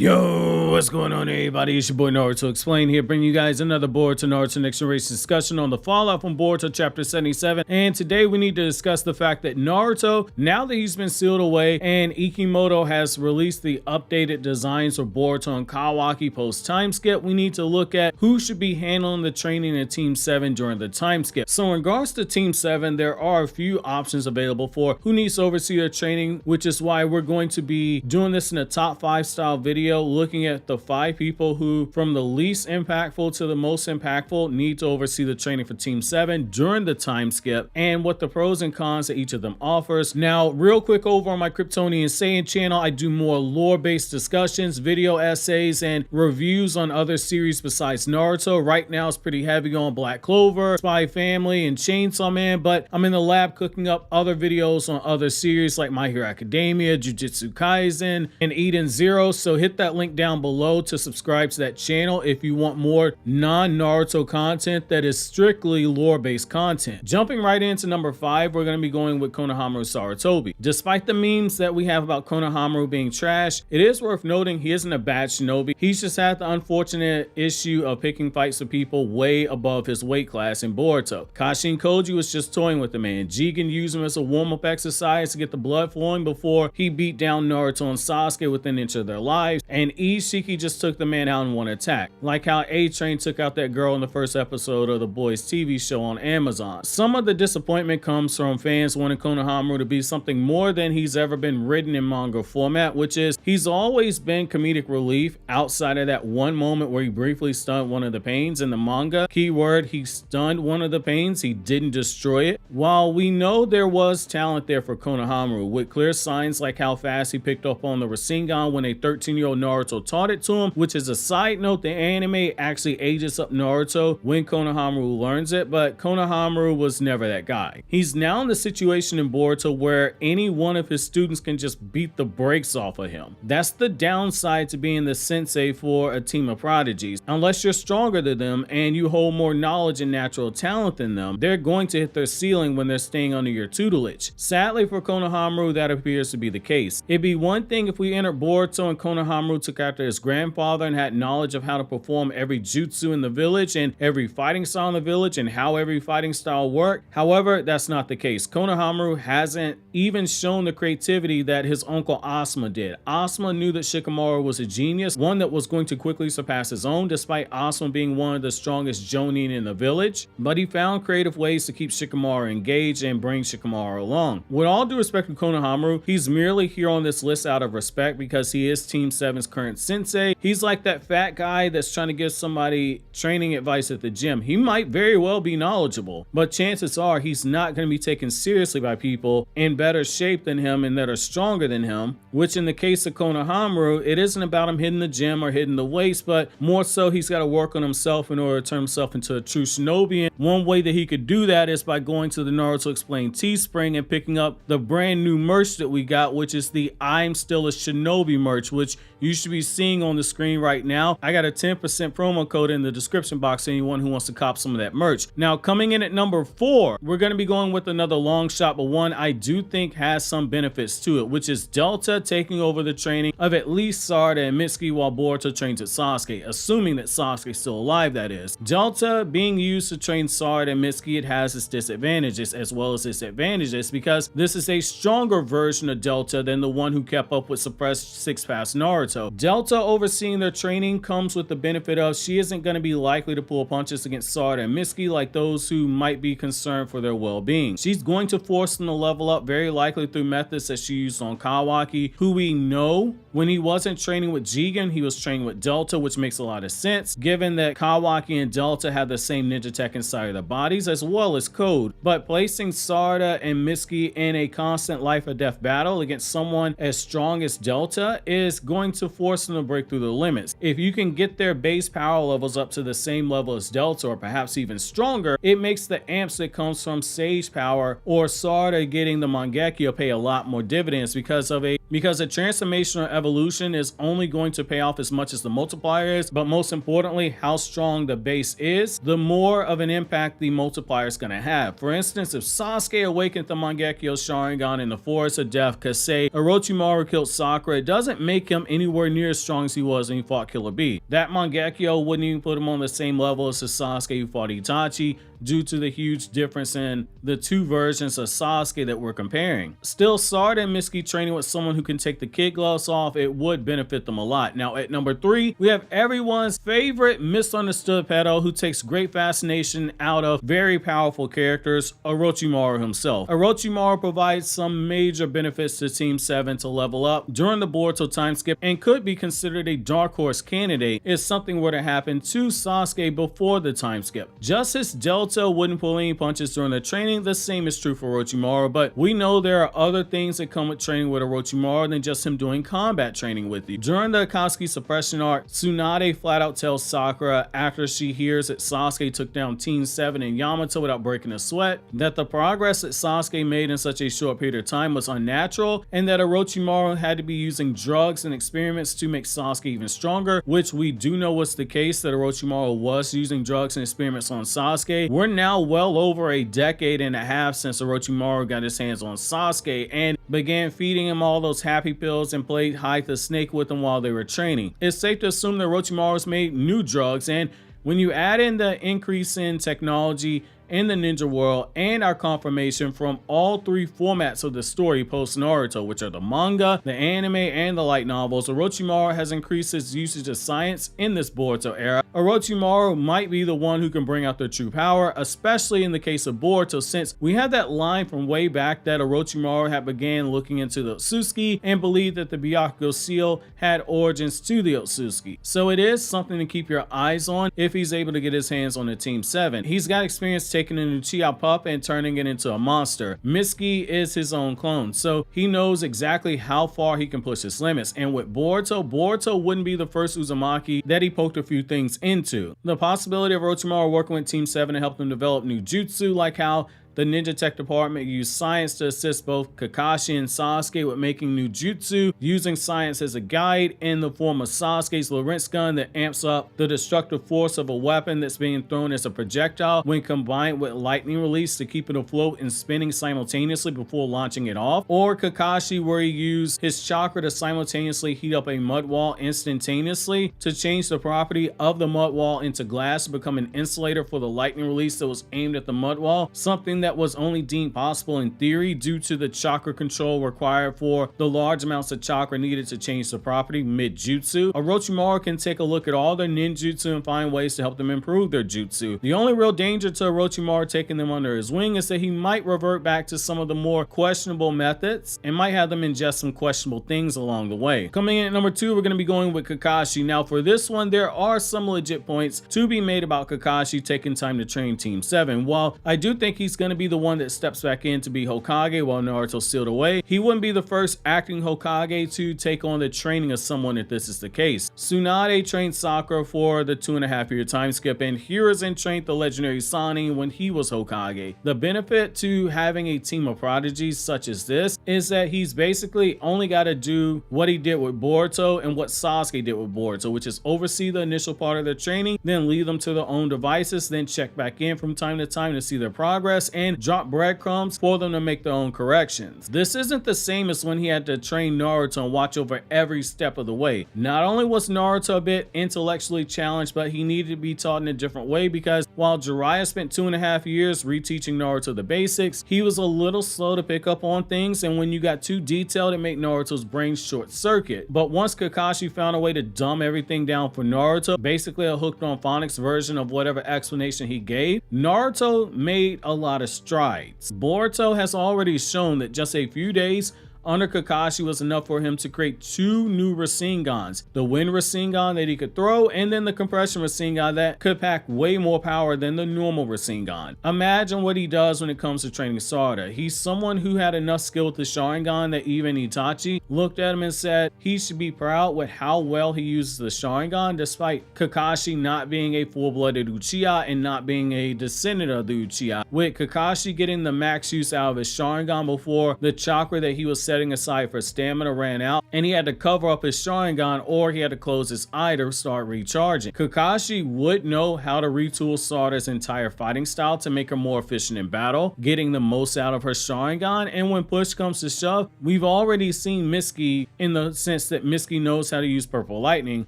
Yo, what's going on everybody? It's your boy Naruto Explain here, bringing you guys another Boruto Naruto Next Generation discussion on the fallout from Boruto chapter 77. And today we need to discuss the fact that Naruto, now that he's been sealed away and Ikimoto has released the updated designs for Boruto and Kawaki post time skip, we need to look at who should be handling the training in Team 7 during the time skip. So in regards to Team 7, there are a few options available for who needs to oversee their training, which is why we're going to be doing this in a top 5 style video, looking at the 5 people who, from the least impactful to the most impactful, need to oversee the training for Team 7 during the time skip, and what the pros and cons that each of them offers. Now, real quick, over on my KRYPTONIAN SAIYAN channel, I do more lore-based discussions, video essays, and reviews on other series besides Naruto. Right now, it's pretty heavy on Black Clover, Spy Family, and Chainsaw Man, but I'm in the lab cooking up other videos on other series like My Hero Academia, Jujutsu Kaisen, and Eden Zero, so hit that link down below to subscribe to that channel if you want more non-Naruto content that is strictly lore-based content. Jumping right into number 5, we're going to be going with Konohamaru Sarutobi. Despite the memes that we have about Konohamaru being trash, it is worth noting he isn't a bad shinobi. He's just had the unfortunate issue of picking fights with people way above his weight class in Boruto. Kashin Koji was just toying with the man. Jigen used him as a warm-up exercise to get the blood flowing before he beat down Naruto and Sasuke within an inch of their lives, and Ishiki just took the man out in one attack, like how A-Train took out that girl in the first episode of The Boys TV show on Amazon. Some of the disappointment comes from fans wanting Konohamaru to be something more than he's ever been written in manga format, which is he's always been comedic relief outside of that one moment where he briefly stunned one of the pains in the manga. Keyword, he stunned one of the pains, he didn't destroy it. While we know there was talent there for Konohamaru, with clear signs like how fast he picked up on the Rasengan when a 13-year-old Naruto taught it to him, which is a side note, the anime actually ages up Naruto when Konohamaru learns it, but Konohamaru was never that guy. He's now in the situation in Boruto where any one of his students can just beat the brakes off of him. That's the downside to being the sensei for a team of prodigies. Unless you're stronger than them and you hold more knowledge and natural talent than them, they're going to hit their ceiling when they're staying under your tutelage. Sadly for Konohamaru, that appears to be the case. It'd be one thing if we entered Boruto and Konohamaru took after his grandfather and had knowledge of how to perform every jutsu in the village and every fighting style in the village and how every fighting style worked. However, that's not the case. Konohamaru hasn't even shown the creativity that his uncle Asuma did. Asuma knew that Shikamaru was a genius, one that was going to quickly surpass his own, despite Asuma being one of the strongest jonin in the village, but he found creative ways to keep Shikamaru engaged and bring Shikamaru along. With all due respect to Konohamaru, he's merely here on this list out of respect because he is Team 7's current sensei. He's like that fat guy that's trying to give somebody training advice at the gym. He might very well be knowledgeable, but chances are he's not going to be taken seriously by people in better shape than him and that are stronger than him, which in the case of Konohamaru, it isn't about him hitting the gym or hitting the weights, but more so he's got to work on himself in order to turn himself into a true shinobi. And one way that he could do that is by going to the Naruto Explained Teespring and picking up the brand new merch that we got, which is the I'm Still a Shinobi merch, which you should be seeing on the screen right now. I got a 10% promo code in the description box for anyone who wants to cop some of that merch. Now, coming in at number 4, we're going to be going with another long shot, but one I do think has some benefits to it, which is Delta taking over the training of at least Sarada and Mitsuki while Boruto trains at Sasuke, assuming that Sasuke's still alive, that is. Delta being used to train Sarada and Mitsuki, it has its disadvantages as well as its advantages because this is a stronger version of Delta than the one who kept up with suppressed six-pass Naruto. Delta overseeing their training comes with the benefit of she isn't going to be likely to pull punches against Sarada and Mitsuki like those who might be concerned for their well-being. She's going to force them to level up, very likely through methods that she used on Kawaki, who we know when he wasn't training with Jigen, he was training with Delta, which makes a lot of sense given that Kawaki and Delta have the same ninja tech inside of their bodies as well as code. But placing Sarada and Mitsuki in a constant life or death battle against someone as strong as Delta is going to force them to break through the limits. If you can get their base power levels up to the same level as Delta or perhaps even stronger, it makes the amps that comes from Sage power or Sarada getting the Mangekyo pay a lot more dividends because of a because a transformational evolution is only going to pay off as much as the multiplier is, but most importantly, how strong the base is, the more of an impact the multiplier is going to have. For instance, if Sasuke awakened the Mangekyo Sharingan in the Forest of Death, cause say Orochimaru killed Sakura, it doesn't make him anywhere near as strong as he was when he fought Killer Bee. That Mangekyo wouldn't even put him on the same level as the Sasuke who fought Itachi, due to the huge difference in the two versions of Sasuke that we're comparing. Still, Sarada and Mitsuki training with someone who can take the kid gloves off, it would benefit them a lot. Now at number 3, we have everyone's favorite misunderstood pedo who takes great fascination out of very powerful characters, Orochimaru himself. Orochimaru provides some major benefits to Team 7 to level up during the Boruto time skip, and could be considered a dark horse candidate if something were to happen to Sasuke before the time skip. Just as Delta wouldn't pull any punches during the training, the same is true for Orochimaru, but we know there are other things that come with training with Orochimaru than just him doing combat training with you. During the Akatsuki suppression arc, Tsunade flat out tells Sakura, after she hears that Sasuke took down Team 7 and Yamato without breaking a sweat, that the progress that Sasuke made in such a short period of time was unnatural, and that Orochimaru had to be using drugs and experiments to make Sasuke even stronger, which we do know was the case, that Orochimaru was using drugs and experiments on Sasuke. We're now well over a decade and a half since Orochimaru got his hands on Sasuke and began feeding him all those happy pills and played hide the snake with him while they were training. It's safe to assume that Orochimaru's made new drugs, and when you add in the increase in technology in the ninja world and our confirmation from all 3 formats of the story post Naruto, which are the manga, the anime, and the light novels, Orochimaru has increased his usage of science in this Boruto era. Orochimaru might be the one who can bring out their true power, especially in the case of Boruto, since we have that line from way back that Orochimaru had began looking into the Otsutsuki and believed that the Byakugo seal had origins to the Otsutsuki. So it is something to keep your eyes on if he's able to get his hands on the Team 7. He's got experience taking an Uchiha pup and turning it into a monster. Mitsuki is his own clone, so he knows exactly how far he can push his limits. And with Boruto wouldn't be the first Uzumaki that he poked a few things into. The possibility of Orochimaru working with Team 7 to help them develop new jutsu, like how the Ninja Tech Department used science to assist both Kakashi and Sasuke with making new jutsu, using science as a guide in the form of Sasuke's Lorentz gun that amps up the destructive force of a weapon that's being thrown as a projectile when combined with lightning release to keep it afloat and spinning simultaneously before launching it off. Or Kakashi, where he used his chakra to simultaneously heat up a mud wall instantaneously to change the property of the mud wall into glass to become an insulator for the lightning release that was aimed at the mud wall, something that was only deemed possible in theory due to the chakra control required for the large amounts of chakra needed to change the property mid-jutsu. Orochimaru can take a look at all their ninjutsu and find ways to help them improve their jutsu. The only real danger to Orochimaru taking them under his wing is that he might revert back to some of the more questionable methods and might have them ingest some questionable things along the way. Coming in at number 2, we're going to be going with Kakashi. Now for this one, there are some legit points to be made about Kakashi taking time to train Team 7. While I do think he's going to be the one that steps back in to be Hokage while Naruto's sealed away, he wouldn't be the first acting Hokage to take on the training of someone if this is the case. Tsunade trained Sakura for the 2.5-year time skip, and Hiruzen trained the legendary Sani when he was Hokage. The benefit to having a team of prodigies such as this is that he's basically only got to do what he did with Boruto and what Sasuke did with Boruto, which is oversee the initial part of their training, then leave them to their own devices, then check back in from time to time to see their progress and drop breadcrumbs for them to make their own corrections. This isn't the same as when he had to train Naruto and watch over every step of the way. Not only was Naruto a bit intellectually challenged, but he needed to be taught in a different way, because while Jiraiya spent 2.5 years reteaching Naruto the basics, he was a little slow to pick up on things, and when you got too detailed, it made Naruto's brain short circuit. But once Kakashi found a way to dumb everything down for Naruto, basically a hooked on phonics version of whatever explanation he gave, Naruto made a lot of strides. Boruto has already shown that just a few days under Kakashi was enough for him to create 2 new Rasengans, the Wind Rasengan that he could throw, and then the Compression Rasengan that could pack way more power than the normal Rasengan. Imagine what he does when it comes to training Sarada. He's someone who had enough skill with the Sharingan that even Itachi looked at him and said he should be proud with how well he uses the Sharingan, despite Kakashi not being a full-blooded Uchiha and not being a descendant of the Uchiha, with Kakashi getting the max use out of his Sharingan before the chakra that he was setting aside for stamina ran out and he had to cover up his Sharingan, or he had to close his eye to start recharging. Kakashi would know how to retool Sarada's entire fighting style to make her more efficient in battle, getting the most out of her Sharingan, and when push comes to shove, we've already seen Mitsuki in the sense that Mitsuki knows how to use Purple Lightning.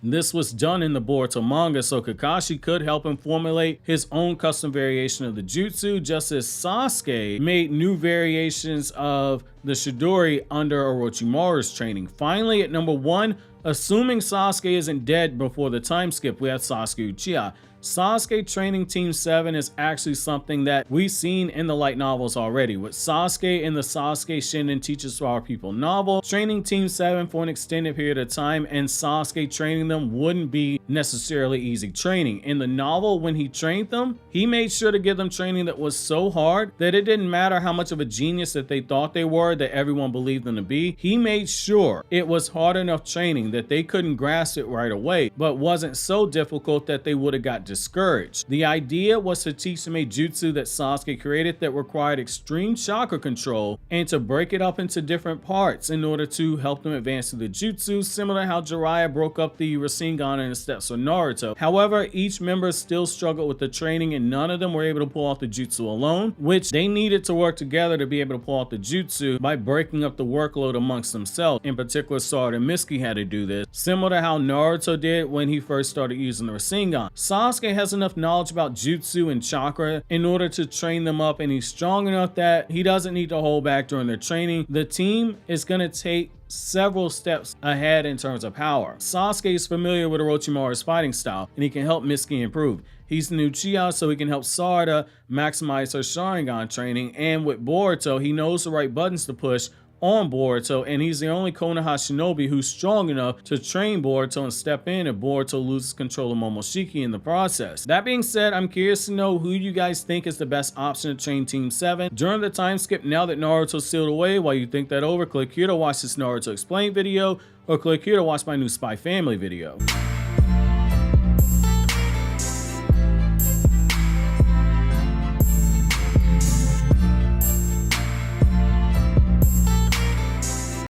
This was done in the Boruto manga, so Kakashi could help him formulate his own custom variation of the jutsu, just as Sasuke made new variations of the Chidori under Orochimaru's training. Finally, at number 1, assuming Sasuke isn't dead before the time skip, we have Sasuke Uchiha. Sasuke training Team 7 is actually something that we've seen in the light novels already, with Sasuke in the Sasuke Shinen Teaches Our People novel, training Team 7 for an extended period of time, and Sasuke training them wouldn't be necessarily easy training. In the novel, when he trained them, he made sure to give them training that was so hard that it didn't matter how much of a genius that they thought they were, that everyone believed them to be. He made sure it was hard enough training that they couldn't grasp it right away, but wasn't so difficult that they would have got discouraged. The idea was to teach them a jutsu that Sasuke created that required extreme chakra control, and to break it up into different parts in order to help them advance through the jutsu, similar to how Jiraiya broke up the Rasengan in the steps of Naruto. However, each member still struggled with the training, and none of them were able to pull off the jutsu alone, which they needed to work together to be able to pull off the jutsu by breaking up the workload amongst themselves. In particular, Sarada and Mitsuki had to do this, similar to how Naruto did when he first started using the Rasengan. Sasuke has enough knowledge about jutsu and chakra in order to train them up, and he's strong enough that he doesn't need to hold back during their training. The team is going to take several steps ahead in terms of power. Sasuke is familiar with Orochimaru's fighting style, and he can help Mitsuki improve. He's the new Uchiha, so he can help Sarada maximize her Sharingan training, and with Boruto, he knows the right buttons to push on Boruto, and he's the only Konoha Shinobi who's strong enough to train Boruto and step in if Boruto loses control of Momoshiki in the process. That being said, I'm curious to know who you guys think is the best option to train Team 7 during the time skip now that Naruto's sealed away. While you think that over, click here to watch this Naruto Explained video, or click here to watch my new Spy Family video.